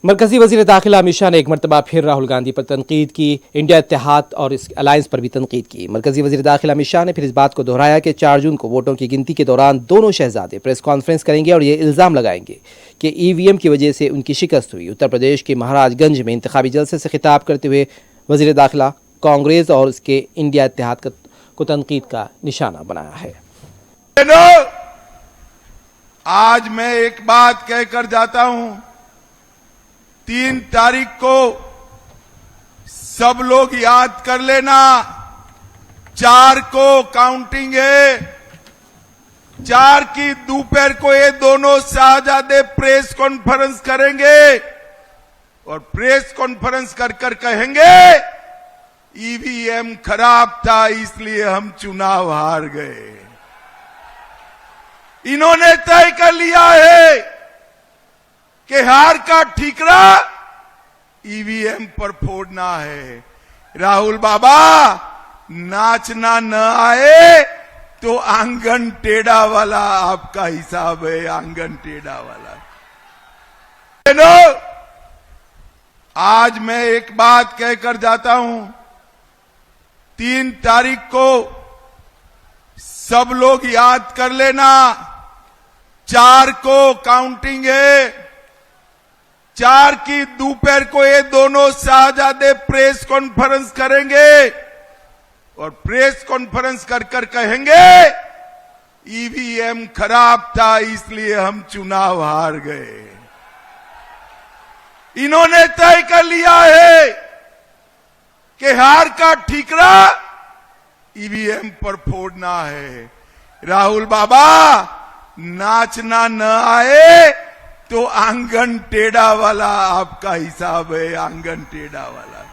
मरकजी वज़ीर दाखिला अमित शाह ने एक मरतबा फिर राहुल गांधी पर तनकीद की। इंडिया इत्तेहाद और इस अलायंस पर भी तनकीद की। मरकजी वज़ीर दाखिला अमित शाह ने फिर इस बात को दोहराया कि 4 जून को वोटों की गिनती के दौरान दोनों शहजादे प्रेस कॉन्फ्रेंस करेंगे और ये इल्ज़ाम लगाएंगे कि ईवीएम की वजह से उनकी शिकस्त हुई। उत्तर प्रदेश के महाराजगंज में इंतखाबी जलसे से खिताब करते हुए वज़ीर दाखिला कांग्रेस और उसके इंडिया इत्तेहाद को तनकीद का निशाना बनाया है। आज मैं एक बात कहकर जाता हूं, 3 तारीख को सब लोग याद कर लेना, 4 को काउंटिंग है। 4 की दोपहर को ये दोनों शाहजादे प्रेस कॉन्फ्रेंस करेंगे और प्रेस कॉन्फ्रेंस कर कर कहेंगे ईवीएम खराब था इसलिए हम चुनाव हार गए। इन्होंने तय कर लिया है कि हार का ठीकरा ईवीएम पर फोड़ना है। राहुल बाबा, नाचना न आए तो आंगन टेढ़ा वाला आपका हिसाब है, आंगन टेढ़ा वाला। आज मैं एक बात कहकर जाता हूं, 3 तारीख को सब लोग याद कर लेना, 4 को काउंटिंग है। 4 की दोपहर को ये दोनों शाहजादे प्रेस कॉन्फ्रेंस करेंगे और प्रेस कॉन्फ्रेंस कर कर कहेंगे ईवीएम खराब था इसलिए हम चुनाव हार गए। इन्होंने तय कर लिया है कि हार का ठीकरा ईवीएम पर फोड़ना है। राहुल बाबा, नाचना न आए तो आंगन टेढ़ा वाला आपका हिसाब है, आंगन टेढ़ा वाला।